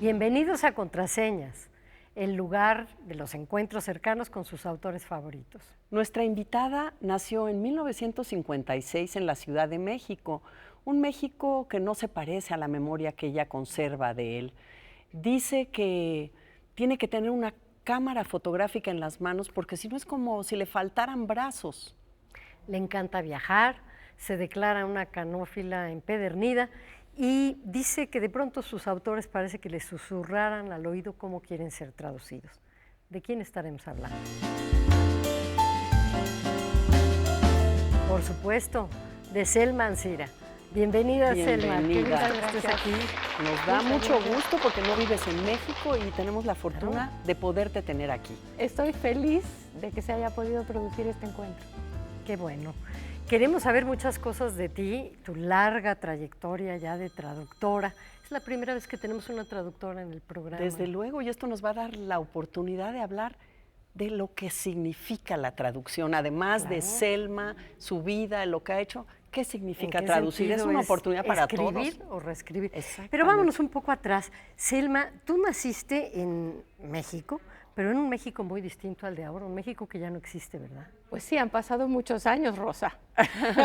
Bienvenidos a Contraseñas, el lugar de los encuentros cercanos con sus autores favoritos. Nuestra invitada nació en 1956 en la Ciudad de México, un México que no se parece a la memoria que ella conserva de él. Dice que tiene que tener una cámara fotográfica en las manos porque si no es como si le faltaran brazos. Le encanta viajar, se declara una canófila empedernida y dice que de pronto sus autores parece que le susurraran al oído cómo quieren ser traducidos. ¿De quién estaremos hablando? Por supuesto, de Selma Ancira. Bienvenida, Selma. Bienvenida. Que estés aquí. Nos da mucho gusto porque no vives en México y tenemos la fortuna de poderte tener aquí. Estoy feliz de que se haya podido producir este encuentro. Qué bueno. Queremos saber muchas cosas de ti, tu larga trayectoria ya de traductora. Es la primera vez que tenemos una traductora en el programa. Desde luego, y esto nos va a dar la oportunidad de hablar de lo que significa la traducción, además de Selma, su vida, lo que ha hecho. ¿Qué significa traducir? Es una oportunidad para todos. Escribir o reescribir. Pero vámonos un poco atrás. Selma, tú naciste en México, pero en un México muy distinto al de ahora, un México que ya no existe, ¿verdad? Pues sí, han pasado muchos años, Rosa.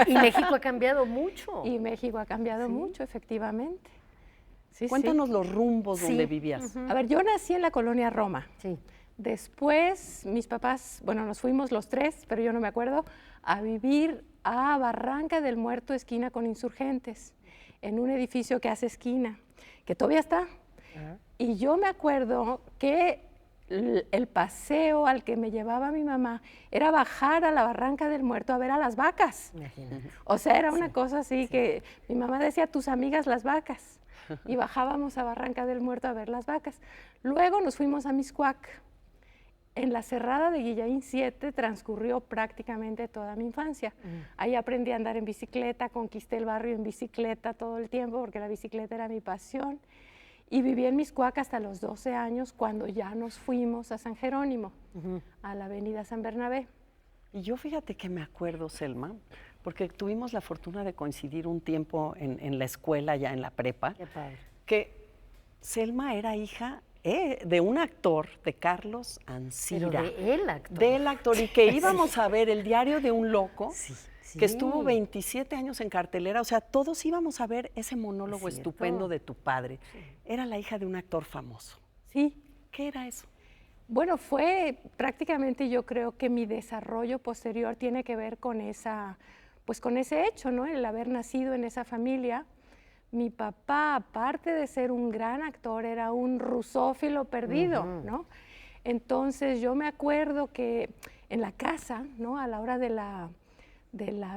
Y México ha cambiado mucho. Y México ha cambiado mucho, efectivamente. Sí, Cuéntanos los rumbos donde vivías. A ver, yo nací en la colonia Roma. Sí. Después, mis papás, bueno, nos fuimos los tres, pero yo no me acuerdo, a vivir a Barranca del Muerto, esquina con Insurgentes, en un edificio que hace esquina, que todavía está. Y yo me acuerdo que el paseo al que me llevaba mi mamá era bajar a la Barranca del Muerto a ver a las vacas. Imagínate. O sea, era una cosa así que mi mamá decía, tus amigas las vacas. Y bajábamos a Barranca del Muerto a ver las vacas. Luego nos fuimos a Mixcoac. En la Cerrada de Guillaín 7 transcurrió prácticamente toda mi infancia. Ahí aprendí a andar en bicicleta, conquisté el barrio en bicicleta todo el tiempo porque la bicicleta era mi pasión. Y viví en Mixcoac hasta los 12 años cuando ya nos fuimos a San Jerónimo, a la avenida San Bernabé. Y yo fíjate que me acuerdo, Selma, porque tuvimos la fortuna de coincidir un tiempo en la escuela, ya en la prepa, Qué padre. que Selma era hija de un actor, de Carlos Ancira. Pero de el actor. Del actor, y que íbamos a ver El diario de un loco, Sí. que estuvo 27 años en cartelera. O sea, todos íbamos a ver ese monólogo estupendo de tu padre. Era la hija de un actor famoso. Sí. ¿Qué era eso? Bueno, fue prácticamente, yo creo que mi desarrollo posterior tiene que ver con con ese hecho, ¿no? El haber nacido en esa familia. Mi papá, aparte de ser un gran actor, era un rusófilo perdido, ¿no? Entonces yo me acuerdo que en la casa, ¿no? A la hora de la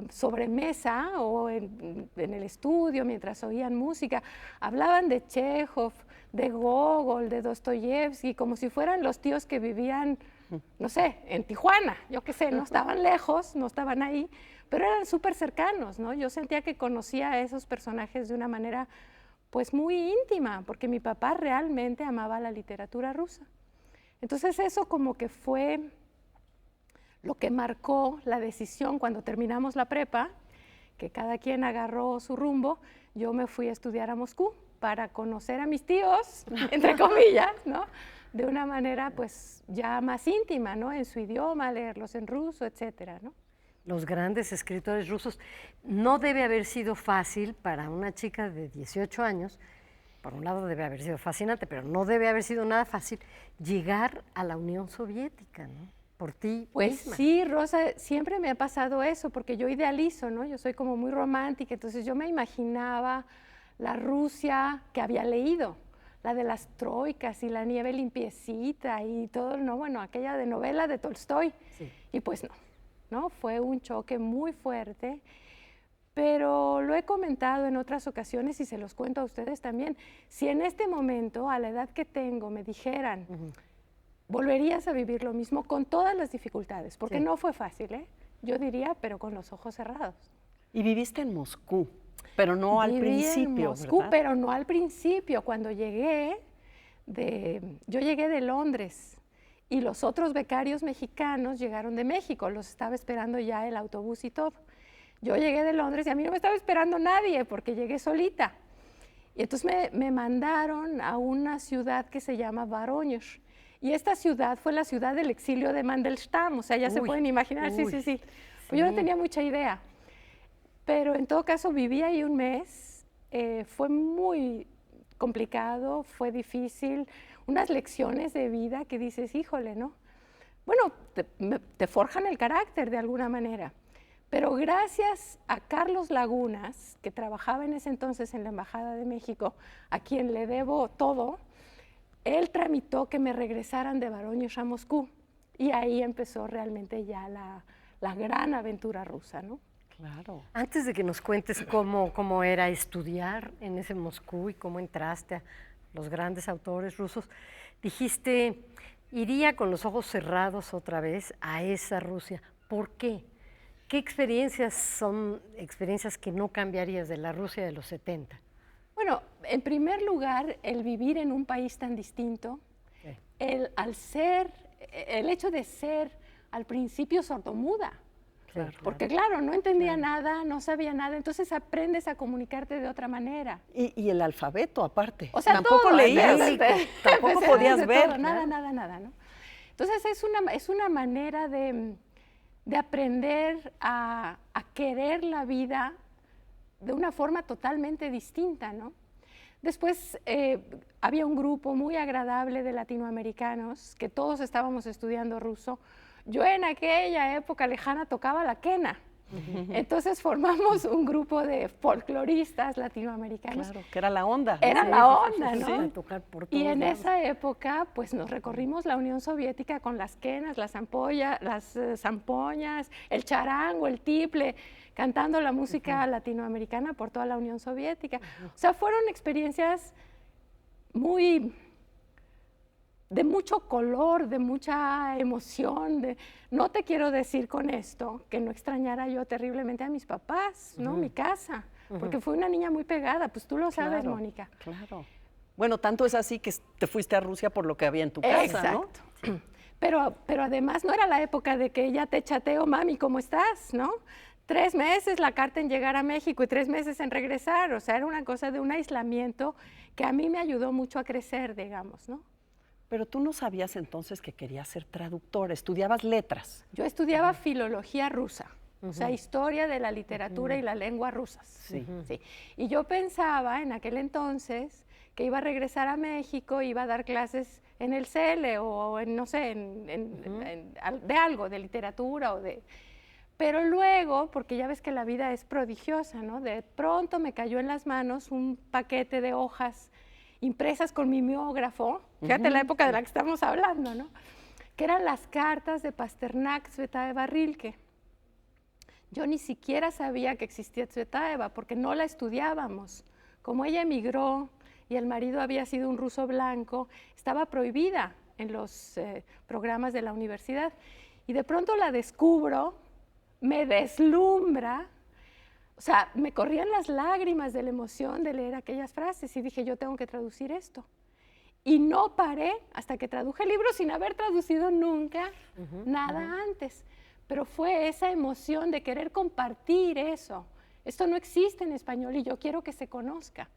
sobremesa o en el estudio, mientras oían música, hablaban de Chekhov, de Gogol, de Dostoyevsky, como si fueran los tíos que vivían, no sé, en Tijuana, yo qué sé, no estaban lejos, no estaban ahí, pero eran súper cercanos, ¿no? Yo sentía que conocía a esos personajes de una manera, pues, muy íntima, porque mi papá realmente amaba la literatura rusa. Entonces eso como que fue lo que marcó la decisión cuando terminamos la prepa, que cada quien agarró su rumbo. Yo me fui a estudiar a Moscú para conocer a mis tíos, entre comillas, ¿no? De una manera, pues, ya más íntima, ¿no? En su idioma, leerlos en ruso, etcétera, ¿no? Los grandes escritores rusos. No debe haber sido fácil para una chica de 18 años, por un lado debe haber sido fascinante, pero no debe haber sido nada fácil llegar a la Unión Soviética, ¿no? Por ti Pues misma. sí, Rosa, siempre me ha pasado eso, porque yo idealizo, ¿no? Yo soy como muy romántica, entonces yo me imaginaba la Rusia que había leído, la de las troicas y la nieve limpiecita y todo, ¿no? Bueno, aquella de novela de Tolstoy. Sí. Y pues no, fue un choque muy fuerte, pero lo he comentado en otras ocasiones y se los cuento a ustedes también. Si en este momento, a la edad que tengo, me dijeran, volverías a vivir lo mismo con todas las dificultades, porque no fue fácil, ¿eh? Yo diría, pero con los ojos cerrados. Y viviste en Moscú, pero no al principio, en Moscú, ¿verdad? pero no al principio. Cuando yo llegué de Londres y los otros becarios mexicanos llegaron de México, los estaba esperando ya el autobús y todo. Yo llegué de Londres y a mí no me estaba esperando nadie porque llegué solita. Y entonces me mandaron a una ciudad que se llama Voronezh. Y esta ciudad fue la ciudad del exilio de Mandelstam, o sea, ya se pueden imaginar, sí. Pues yo no tenía mucha idea. Pero en todo caso viví ahí un mes, fue muy complicado, fue difícil, unas lecciones de vida que dices, híjole, ¿no? Bueno, te forjan el carácter de alguna manera. Pero gracias a Carlos Lagunas, que trabajaba en ese entonces en la Embajada de México, a quien le debo todo, él tramitó que me regresaran de Voronezh a Moscú. Y ahí empezó realmente ya la gran aventura rusa, ¿no? Claro. Antes de que nos cuentes cómo era estudiar en ese Moscú y cómo entraste a los grandes autores rusos, dijiste, iría con los ojos cerrados otra vez a esa Rusia. ¿Por qué? ¿Qué experiencias son experiencias que no cambiarías de la Rusia de los 70? Bueno, en primer lugar, el vivir en un país tan distinto, el hecho de ser al principio sordomuda, porque claro, no entendía nada, no sabía nada, entonces aprendes a comunicarte de otra manera. Y el alfabeto aparte. O sea, tampoco todo, leías, tampoco podías ver. Todo, nada, ¿no? Entonces es una manera de aprender a querer la vida de una forma totalmente distinta, ¿no? Después había un grupo muy agradable de latinoamericanos que todos estábamos estudiando ruso. Yo en aquella época lejana tocaba la quena. Entonces formamos un grupo de folcloristas latinoamericanos. Claro, que era la onda. Era la onda, ¿no? Sí, tocar por todos Y en lados. esa época, pues nos recorrimos la Unión Soviética con las quenas, las zampoñas, el charango, el tiple, cantando la música latinoamericana por toda la Unión Soviética. O sea, fueron experiencias de mucho color, de mucha emoción. No te quiero decir con esto que no extrañara yo terriblemente a mis papás, ¿no? Mi casa, porque fui una niña muy pegada, pues tú lo sabes, Claro, Mónica. Claro. Bueno, tanto es así que te fuiste a Rusia por lo que había en tu casa, ¿no? Exacto. Pero además no era la época de que ya te chateo, mami, ¿cómo estás? ¿No? 3 meses la carta en llegar a México y 3 meses en regresar. O sea, era una cosa de un aislamiento que a mí me ayudó mucho a crecer, digamos, ¿no? Pero tú no sabías entonces que querías ser traductora, estudiabas letras. Yo estudiaba filología rusa, o sea, historia de la literatura y la lengua rusas. Sí. Sí. Y yo pensaba en aquel entonces que iba a regresar a México, iba a dar clases en el CELE o en, no sé, de algo, de literatura o de... Pero luego, porque ya ves que la vida es prodigiosa, ¿no? De pronto me cayó en las manos un paquete de hojas impresas con mimeógrafo, fíjate la época de la que estamos hablando, ¿no? Que eran las cartas de Pasternak, Tsvetaeva, Rilke. Yo ni siquiera sabía que existía Tsvetaeva porque no la estudiábamos. Como ella emigró y el marido había sido un ruso blanco, estaba prohibida en los programas de la universidad. Y de pronto la descubro, me deslumbra. O sea, me corrían las lágrimas de la emoción de leer aquellas frases y dije, yo tengo que traducir esto. Y no paré hasta que traduje el libro sin haber traducido nunca nada antes. Pero fue esa emoción de querer compartir eso. Esto no existe en español y yo quiero que se conozca.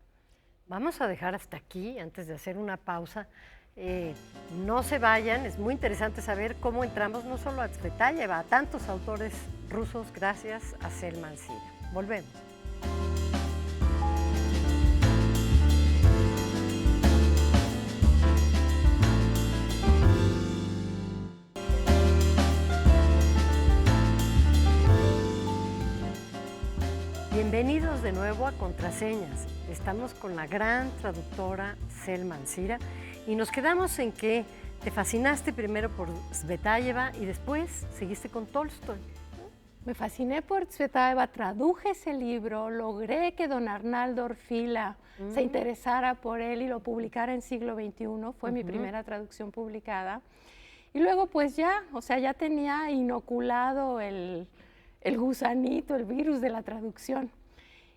Vamos a dejar hasta aquí antes de hacer una pausa. No se vayan, es muy interesante saber cómo entramos no solo a Tsvetaeva, a tantos autores rusos gracias a Selman Sira. Volvemos. Bienvenidos de nuevo a Contraseñas. Estamos con la gran traductora Selman Sira y nos quedamos en que te fascinaste primero por Tsvetaeva y después seguiste con Tolstoy. Me fasciné por Tsvetaeva, traduje ese libro, logré que don Arnaldo Orfila se interesara por él y lo publicara en Siglo XXI, fue mi primera traducción publicada. Y luego pues ya, o sea, ya tenía inoculado el gusanito, el virus de la traducción.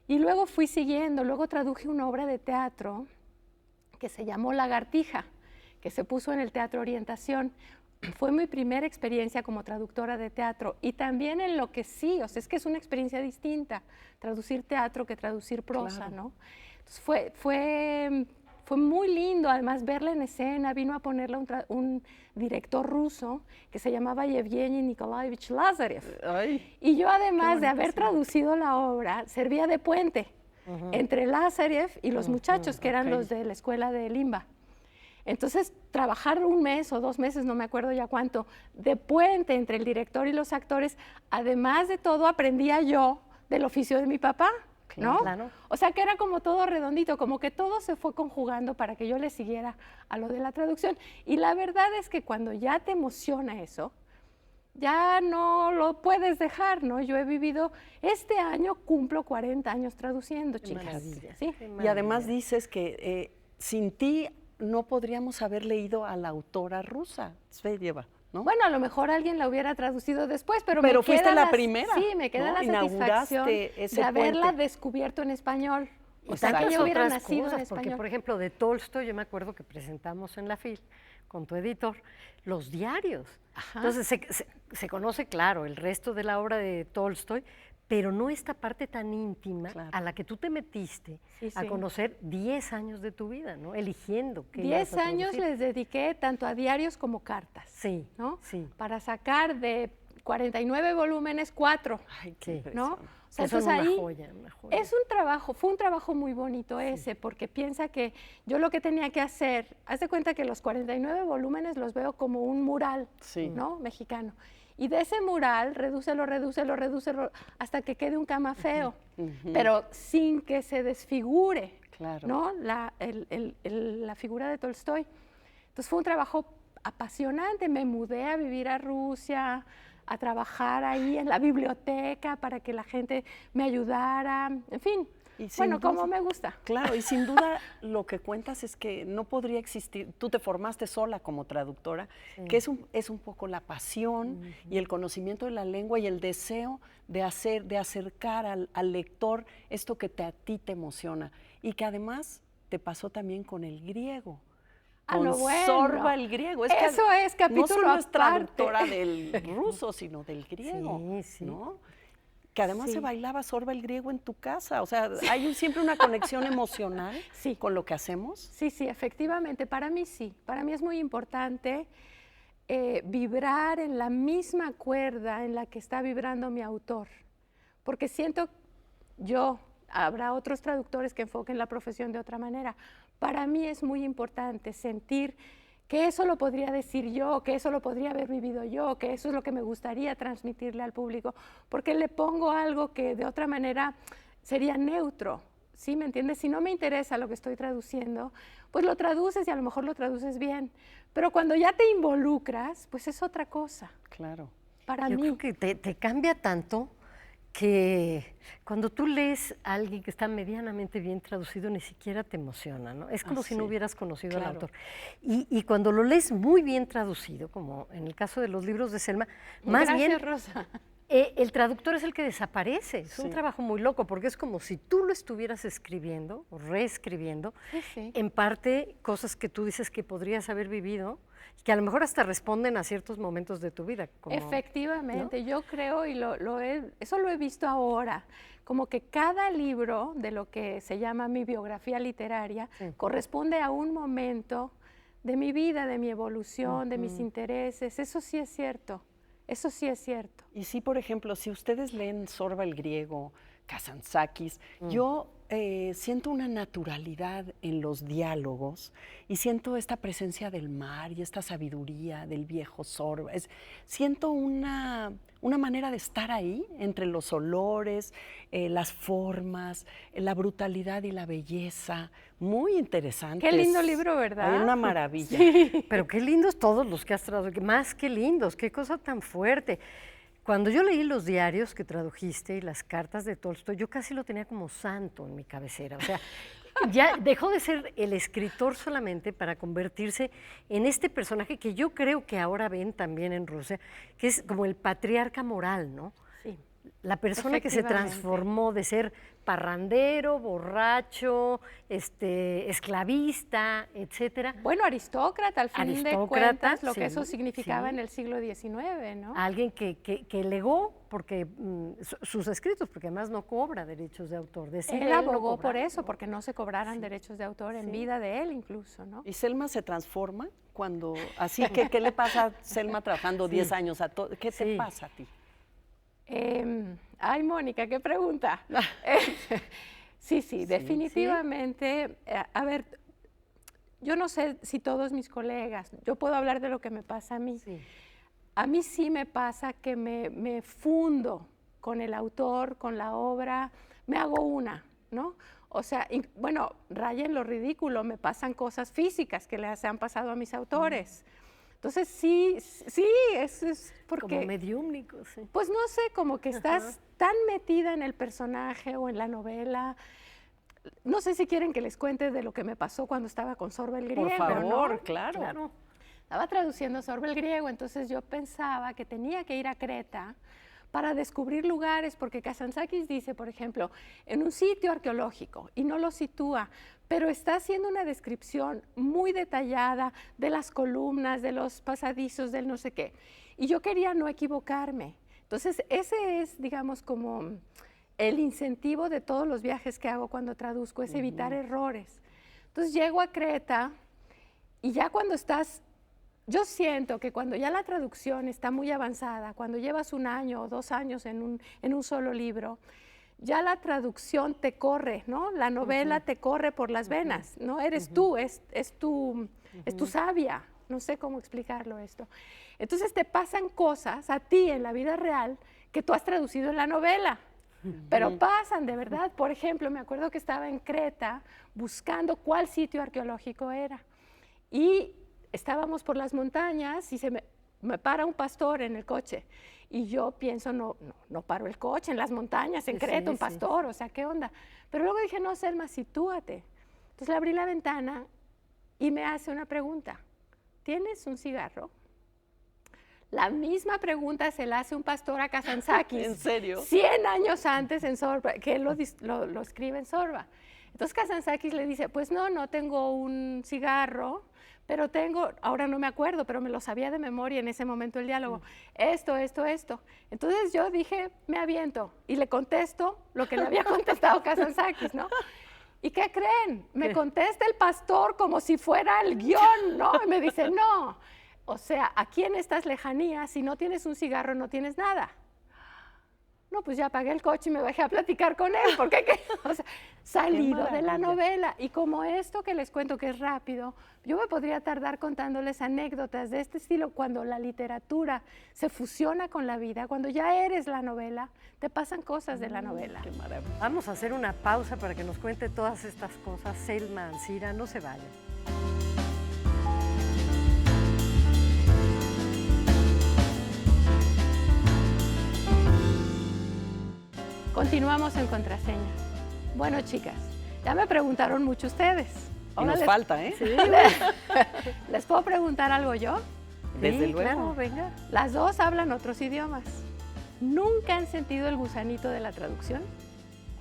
Y luego fui siguiendo, luego traduje una obra de teatro que se llamó Lagartija, que se puso en el Teatro Orientación. fue mi primera experiencia como traductora de teatro y también en lo que sí, o sea, es que es una experiencia distinta, traducir teatro que traducir prosa, Claro. ¿no? Entonces fue muy lindo, además verla en escena, vino a ponerla un director ruso que se llamaba Yevgeny Nikolaevich Lazarev. Ay, Y yo además de bonito haber traducido la obra, servía de puente entre Lazarev y los muchachos que eran los de la escuela de Limba. Entonces, trabajar un mes o 2 meses, no me acuerdo ya cuánto, de puente entre el director y los actores, además de todo, aprendía yo del oficio de mi papá, ¿no? Claro. O sea, que era como todo redondito, como que todo se fue conjugando para que yo le siguiera a lo de la traducción. Y la verdad es que cuando ya te emociona eso, ya no lo puedes dejar, ¿no? Yo he vivido, este año cumplo 40 años traduciendo, chicas. maravilla. ¿Sí? y además dices que sin ti no podríamos haber leído a la autora rusa, Svetlana, ¿no? Bueno, a lo mejor alguien la hubiera traducido después, pero Pero me fuiste queda la primera, Sí, me queda ¿no? la satisfacción Inauguraste ese de haberla puente. descubierto en español. Y O sea, que tantas yo hubiera otras nacido cosas, en porque español. por ejemplo de Tolstoy, yo me acuerdo que presentamos en la FIL con tu editor los diarios. Ajá. Entonces se conoce, claro, el resto de la obra de Tolstoy, pero no esta parte tan íntima Claro. a la que tú te metiste Sí, a sí. conocer 10 años de tu vida, ¿no? Eligiendo qué 10 ibas a años traducir. les dediqué tanto a diarios como cartas, Sí, ¿no? sí. Para sacar de 49 volúmenes 4, Ay, qué Sí. impresión. ¿no? O sea, Que son entonces una ahí joya, una joya. es un trabajo, fue un trabajo muy bonito ese, porque piensa que yo lo que tenía que hacer, haz de cuenta que los 49 volúmenes los veo como un mural, Sí. ¿no? Mexicano. Y de ese mural, redúcelo hasta que quede un camafeo, pero sin que se desfigure, Claro. ¿no? La figura de Tolstoy. Entonces fue un trabajo apasionante. Me mudé a vivir a Rusia, a trabajar ahí en la biblioteca para que la gente me ayudara, en fin. Y sin Bueno, como duda- me gusta. Claro, y sin duda lo que cuentas es que no podría existir, tú te formaste sola como traductora, que es un poco la pasión y el conocimiento de la lengua y el deseo de acercar al lector esto que a ti te emociona y que además te pasó también con el griego. Ah, no, Con bueno. Sorba el griego. Es que Eso es capítulo no solo es aparte. traductora del ruso, sino del griego. Sí, sí. ¿no? Que además Sí. se bailaba Sorba el griego en tu casa. O sea, hay siempre una conexión emocional Sí. con lo que hacemos. Sí, sí, efectivamente, para mí sí. Para mí es muy importante vibrar en la misma cuerda en la que está vibrando mi autor, porque siento habrá otros traductores que enfoquen la profesión de otra manera. Para mí es muy importante sentir que eso lo podría decir yo, que eso lo podría haber vivido yo, que eso es lo que me gustaría transmitirle al público, porque le pongo algo que de otra manera sería neutro. ¿Sí? ¿Me entiendes? Si no me interesa lo que estoy traduciendo, pues lo traduces y a lo mejor lo traduces bien. Pero cuando ya te involucras, pues es otra cosa. Claro. Para Yo mí. creo que te cambia tanto que cuando tú lees a alguien que está medianamente bien traducido, ni siquiera te emociona, ¿no? Es como si no sí. hubieras conocido al Claro. autor. Y cuando lo lees muy bien traducido, como en el caso de los libros de Selma, más Gracias, bien Rosa. el traductor es el que desaparece. Es un Sí. trabajo muy loco, porque es como si tú lo estuvieras escribiendo o reescribiendo, Sí, sí. en parte cosas que tú dices que podrías haber vivido, que a lo mejor hasta responden a ciertos momentos de tu vida. Como, Efectivamente, yo creo, y eso lo he visto ahora, como que cada libro de lo que se llama mi biografía literaria corresponde a un momento de mi vida, de mi evolución, de mis intereses. Eso sí es cierto, eso sí es cierto. Y sí, por ejemplo, si ustedes leen Sorba el griego, Kazantzakis, yo siento una naturalidad en los diálogos y siento esta presencia del mar y esta sabiduría del viejo Sorba. Siento una manera de estar ahí entre los olores, las formas, la brutalidad y la belleza. Muy interesante. Qué lindo libro, ¿verdad? Hay una maravilla. Pero qué lindos todos los que has traducido, más que lindos, qué cosa tan fuerte. Cuando yo leí los diarios que tradujiste y las cartas de Tolstoy, yo casi lo tenía como santo en mi cabecera. O sea, ya dejó de ser el escritor solamente para convertirse en este personaje que yo creo que ahora ven también en Rusia, que es como el patriarca moral, ¿no? Sí. La persona que se transformó de ser parrandero, borracho, esclavista, etcétera. Bueno, aristócrata, al fin de cuentas, lo que eso significaba sí. en el siglo XIX, ¿no? Alguien que legó porque, sus escritos, porque además no cobra derechos de autor. Él abogó por eso, porque no se cobraran derechos de autor en vida de él incluso, ¿no? ¿Y Selma se transforma cuando, así que, qué le pasa a Selma trabajando 10 años? ¿Qué te pasa a ti? Ay, Mónica, qué pregunta. Sí, definitivamente. A ver, yo no sé si todos mis colegas, yo puedo hablar de lo que me pasa a mí. Sí. A mí sí me pasa que me fundo con el autor, con la obra, me hago una, ¿no? O sea, bueno, raya en lo ridículo, me pasan cosas físicas que les han pasado a mis autores. Entonces, sí, es porque... Como mediúmnico, sí. Pues no sé, como que estás tan metida en el personaje o en la novela. No sé si quieren que les cuente de lo que me pasó cuando estaba con Sorba el Griego. Por favor, ¿no? claro. Estaba traduciendo Sorba el Griego, entonces yo pensaba que tenía que ir a Creta para descubrir lugares, porque Kazantzakis dice, por ejemplo, en un sitio arqueológico, y no lo sitúa, pero está haciendo una descripción muy detallada de las columnas, de los pasadizos, del no sé qué. Y yo quería no equivocarme. Entonces, ese es, digamos, como el incentivo de todos los viajes que hago cuando traduzco, es evitar errores. Entonces, llego a Creta y ya cuando estás... Yo siento que cuando ya la traducción está muy avanzada, cuando llevas 1 año o 2 años en un solo libro, ya la traducción te corre, ¿no? La novela te corre por las venas, ¿no? Eres tú, es tu savia, no sé cómo explicarlo esto. Entonces te pasan cosas a ti en la vida real que tú has traducido en la novela, pero pasan de verdad. Por ejemplo, me acuerdo que estaba en Creta buscando cuál sitio arqueológico era y estábamos por las montañas y me para un pastor en el coche y yo pienso, no paro el coche en las montañas, en Creta, un pastor, o sea, ¿qué onda? Pero luego dije, no, Selma, sitúate. Entonces le abrí la ventana y me hace una pregunta, ¿tienes un cigarro? La misma pregunta se la hace un pastor a Kazantzakis. ¿En serio? 100 años antes en Sorba, que él lo escribe en Sorba. Entonces Kazantzakis le dice, pues no tengo un cigarro, pero tengo, ahora no me acuerdo, pero me lo sabía de memoria en ese momento el diálogo, esto. Entonces yo dije, me aviento y le contesto lo que le había contestado Kazantzakis, ¿no? ¿Y qué creen? Me contesta el pastor como si fuera el guión, ¿no? Y me dice, no, o sea, aquí en estas lejanías, si no tienes un cigarro, no tienes nada. No, pues ya apagué el coche y me bajé a platicar con él, porque o sea, salido de la novela. Y como esto que les cuento que es rápido, yo me podría tardar contándoles anécdotas de este estilo cuando la literatura se fusiona con la vida, cuando ya eres la novela, te pasan cosas de la novela. Qué maravilla. Vamos a hacer una pausa para que nos cuente todas estas cosas. Selma Ancira, no se vayan. Continuamos en Contraseña. Bueno, chicas, ya me preguntaron mucho ustedes. Y nos falta, ¿eh? Sí, ¿les puedo preguntar algo yo? Desde Sí, luego. claro, venga. Las dos hablan otros idiomas. ¿Nunca han sentido el gusanito de la traducción?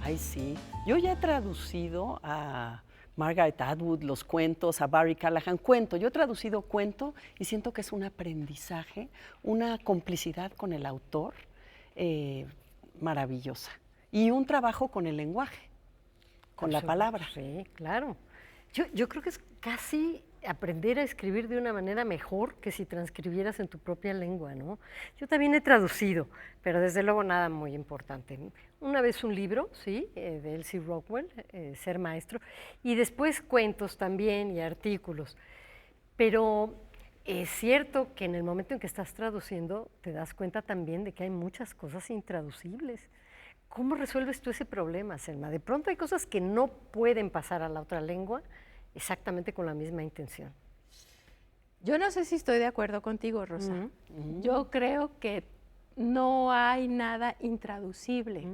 Ay, sí. Yo ya he traducido a Margaret Atwood los cuentos, a Barry Callahan, yo he traducido cuento y siento que es un aprendizaje, una complicidad con el autor maravillosa. Y un trabajo con el lenguaje, con la palabra. Sí, claro. Yo creo que es casi aprender a escribir de una manera mejor que si transcribieras en tu propia lengua, ¿no? Yo también he traducido, pero desde luego nada muy importante. Una vez un libro, sí, de Elsie Rockwell, Ser Maestro, y después cuentos también y artículos. Pero es cierto que en el momento en que estás traduciendo te das cuenta también de que hay muchas cosas intraducibles. ¿Cómo resuelves tú ese problema, Selma? De pronto hay cosas que no pueden pasar a la otra lengua exactamente con la misma intención. Yo no sé si estoy de acuerdo contigo, Rosa. Yo creo que no hay nada intraducible.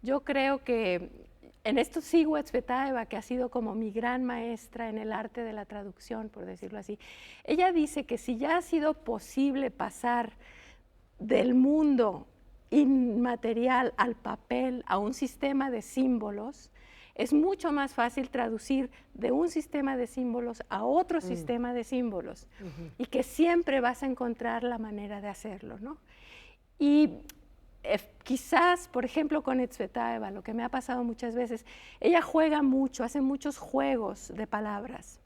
Yo creo que en esto sigo a Tsvetaeva, que ha sido como mi gran maestra en el arte de la traducción, por decirlo así. Ella dice que si ya ha sido posible pasar del mundo inmaterial al papel, a un sistema de símbolos, es mucho más fácil traducir de un sistema de símbolos a otro sistema de símbolos, y que siempre vas a encontrar la manera de hacerlo, ¿no? Y quizás, por ejemplo, con Tsvetaeva, lo que me ha pasado muchas veces, ella juega mucho, hace muchos juegos de palabras.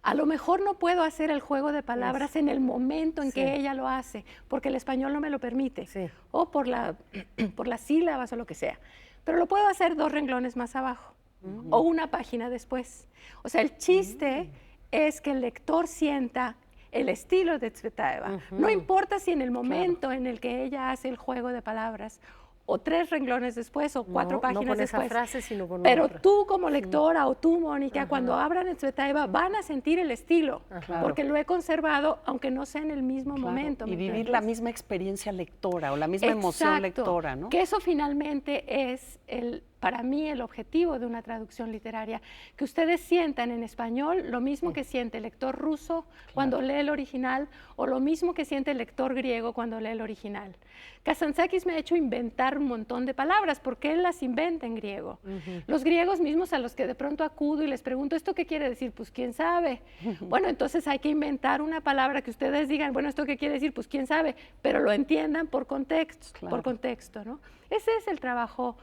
A lo mejor no puedo hacer el juego de palabras en el momento en que ella lo hace, porque el español no me lo permite, o por las sílabas o lo que sea. Pero lo puedo hacer 2 renglones más abajo, o una página después. O sea, el chiste es que el lector sienta el estilo de Tsvetaeva. No importa si en el momento en el que ella hace el juego de palabras, o 3 renglones después, o 4 páginas no con después. esa frase, sino con pero otra. tú como lectora o tú, Mónica, cuando abran Tsvetaeva van a sentir el estilo, porque lo he conservado, aunque no sea en el mismo momento. Y vivir la misma experiencia lectora o la misma emoción lectora, ¿no? Que eso finalmente es para mí el objetivo de una traducción literaria, que ustedes sientan en español lo mismo que siente el lector ruso cuando lee el original, o lo mismo que siente el lector griego cuando lee el original. Kazantzakis me ha hecho inventar un montón de palabras, porque él las inventa en griego. Los griegos mismos a los que de pronto acudo y les pregunto, ¿esto qué quiere decir? Pues quién sabe. Bueno, entonces hay que inventar una palabra que ustedes digan, bueno, ¿esto qué quiere decir? Pues quién sabe, pero lo entiendan por contexto, ¿no? Ese es el trabajo,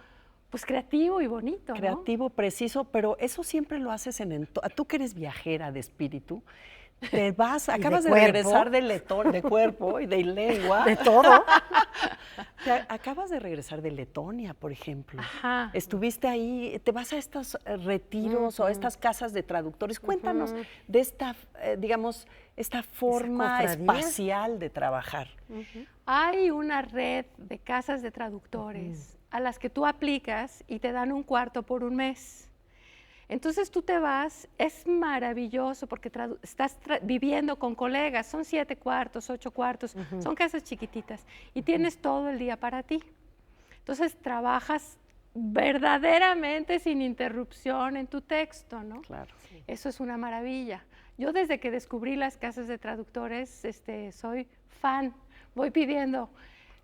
pues, creativo y bonito, ¿no? Creativo, preciso, pero eso siempre lo haces tú que eres viajera de espíritu, te vas, acabas de regresar de cuerpo y de lengua. De todo. Acabas de regresar de Letonia, por ejemplo. Estuviste ahí, te vas a estos retiros o a estas casas de traductores. Cuéntanos de esta, digamos, esta forma espacial de trabajar. Hay una red de casas de traductores a las que tú aplicas y te dan un cuarto por un mes. Entonces tú te vas, es maravilloso porque estás viviendo con colegas, son 7 cuartos, 8 cuartos, son casas chiquititas y tienes todo el día para ti. Entonces trabajas verdaderamente sin interrupción en tu texto, ¿no? Claro. Sí. Eso es una maravilla. Yo desde que descubrí las casas de traductores, soy fan, voy pidiendo.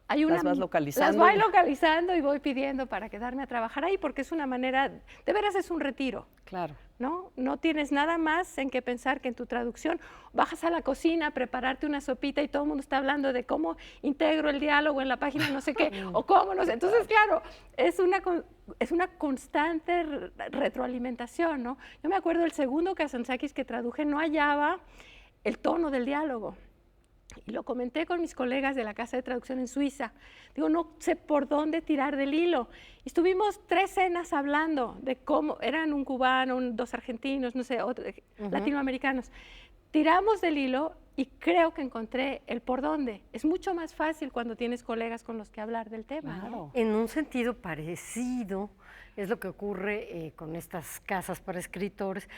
Las vas localizando. Las voy localizando y voy pidiendo para quedarme a trabajar ahí, porque es una manera, de veras es un retiro. Claro. ¿No? No tienes nada más en qué pensar que en tu traducción. Bajas a la cocina a prepararte una sopita y todo el mundo está hablando de cómo integro el diálogo en la página no sé qué, o cómo, no sé. Entonces, claro, es una constante retroalimentación, ¿no? Yo me acuerdo el segundo Kazantzakis que traduje, no hallaba el tono del diálogo. Y lo comenté con mis colegas de la casa de traducción en Suiza. Digo, no sé por dónde tirar del hilo. Y estuvimos 3 cenas hablando de cómo, eran un cubano, 2 argentinos, no sé, latinoamericanos. Tiramos del hilo y creo que encontré el por dónde. Es mucho más fácil cuando tienes colegas con los que hablar del tema. Claro. ¿No? En un sentido parecido es lo que ocurre con estas casas para escritores.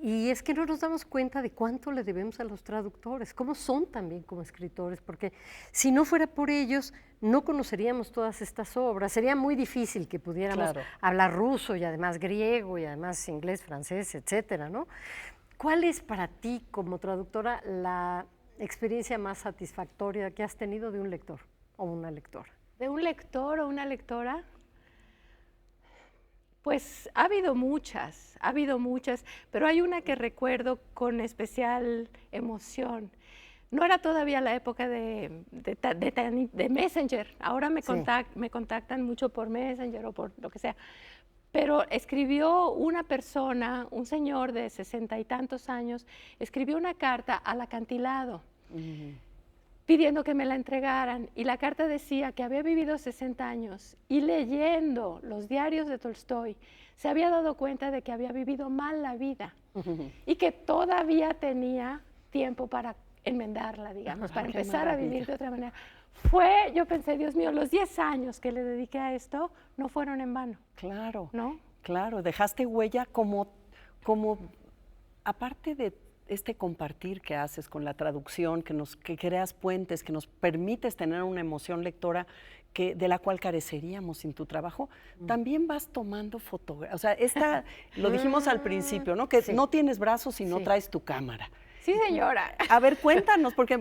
Y es que no nos damos cuenta de cuánto le debemos a los traductores, cómo son también como escritores, porque si no fuera por ellos, no conoceríamos todas estas obras. Sería muy difícil que pudiéramos hablar ruso y además griego y además inglés, francés, etcétera, ¿no? ¿Cuál es para ti, como traductora, la experiencia más satisfactoria que has tenido de un lector o una lectora? ¿De un lector o una lectora? Pues ha habido muchas, pero hay una que recuerdo con especial emoción. No era todavía la época de Messenger, ahora me contactan mucho por Messenger o por lo que sea, pero escribió una persona, un señor de 60 y tantos años, escribió una carta al acantilado. Pidiendo que me la entregaran, y la carta decía que había vivido 60 años y leyendo los diarios de Tolstoy se había dado cuenta de que había vivido mal la vida y que todavía tenía tiempo para enmendarla, digamos, para empezar a vivir de otra manera. Yo pensé, Dios mío, los 10 años que le dediqué a esto no fueron en vano. Claro, ¿no? Claro, dejaste huella como aparte de este compartir que haces con la traducción, que creas puentes, que nos permites tener una emoción lectora de la cual careceríamos sin tu trabajo, también vas tomando fotografías. O sea, lo dijimos al principio, ¿no? Que no tienes brazos y no traes tu cámara. Sí, señora. A ver, cuéntanos, porque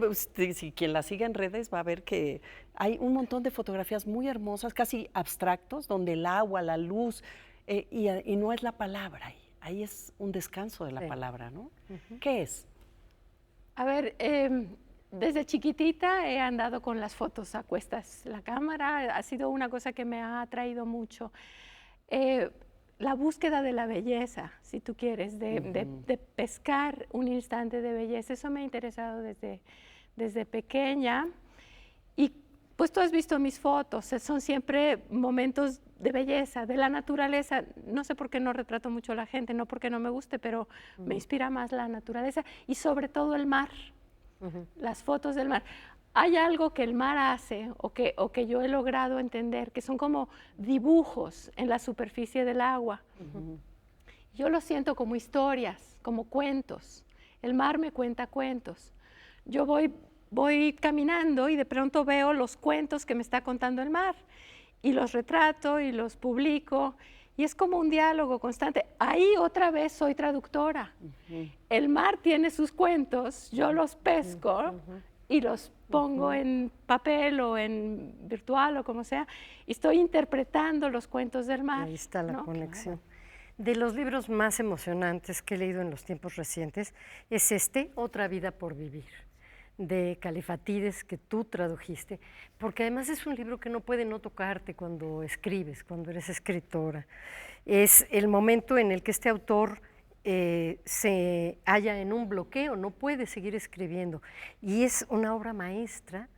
si quien la sigue en redes va a ver que hay un montón de fotografías muy hermosas, casi abstractos, donde el agua, la luz, y no es la palabra ahí. Ahí es un descanso de la palabra, ¿no? ¿Qué es? A ver, desde chiquitita he andado con las fotos a cuestas. La cámara ha sido una cosa que me ha atraído mucho. La búsqueda de la belleza, si tú quieres, de pescar un instante de belleza, eso me ha interesado desde pequeña. Y pues tú has visto mis fotos, son siempre momentos de belleza, de la naturaleza. No sé por qué no retrato mucho a la gente, no porque no me guste, pero me inspira más la naturaleza y sobre todo el mar, las fotos del mar. Hay algo que el mar hace o que yo he logrado entender, que son como dibujos en la superficie del agua. Yo lo siento como historias, como cuentos. El mar me cuenta cuentos. Yo voy caminando y de pronto veo los cuentos que me está contando el mar y los retrato y los publico y es como un diálogo constante. Ahí otra vez soy traductora. El mar tiene sus cuentos, yo los pesco y los pongo en papel o en virtual o como sea y estoy interpretando los cuentos del mar. Ahí está la ¿no? conexión. Claro. De los libros más emocionantes que he leído en los tiempos recientes es Otra vida por vivir, de Califatides, que tú tradujiste, porque además es un libro que no puede no tocarte cuando escribes, cuando eres escritora. Es el momento en el que este autor se halla en un bloqueo, no puede seguir escribiendo. Y es una obra maestra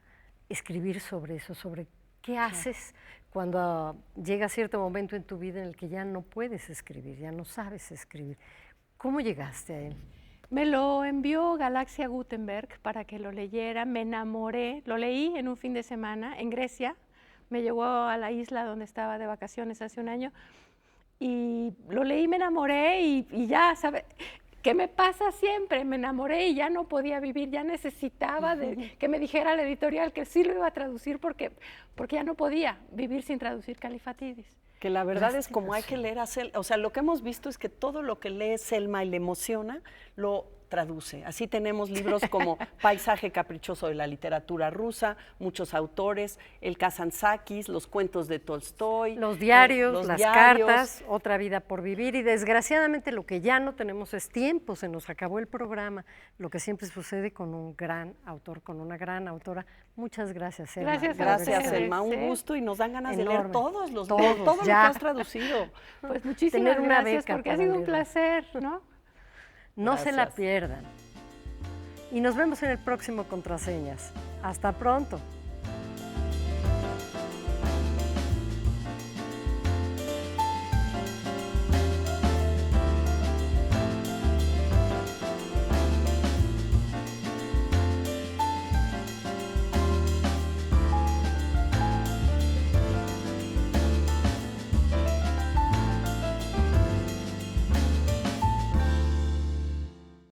escribir sobre eso, sobre qué haces cuando llega cierto momento en tu vida en el que ya no puedes escribir, ya no sabes escribir. ¿Cómo llegaste a él? Me lo envió Galaxia Gutenberg para que lo leyera, me enamoré, lo leí en un fin de semana en Grecia, me llevó a la isla donde estaba de vacaciones hace un año y lo leí, me enamoré y ya, ¿sabes? ¿Qué me pasa siempre? Me enamoré y ya no podía vivir, ya necesitaba que me dijera la editorial que sí lo iba a traducir porque ya no podía vivir sin traducir Califatides. Que la verdad es como hay que leer a Selma, o sea, lo que hemos visto es que todo lo que lee Selma y le emociona, lo traduce. Así tenemos libros como Paisaje caprichoso de la literatura rusa, muchos autores, el Kazantzakis, los cuentos de Tolstoy. Los diarios, las cartas, Otra vida por vivir y desgraciadamente lo que ya no tenemos es tiempo, se nos acabó el programa, lo que siempre sucede con un gran autor, con una gran autora. Muchas gracias, Selma. Gracias, Selma, un gusto y nos dan ganas de leer todos los libros, todo lo que has traducido. Pues muchísimas gracias porque ha sido un placer, ¿no? No se la pierdan. Y nos vemos en el próximo Contraseñas. Hasta pronto.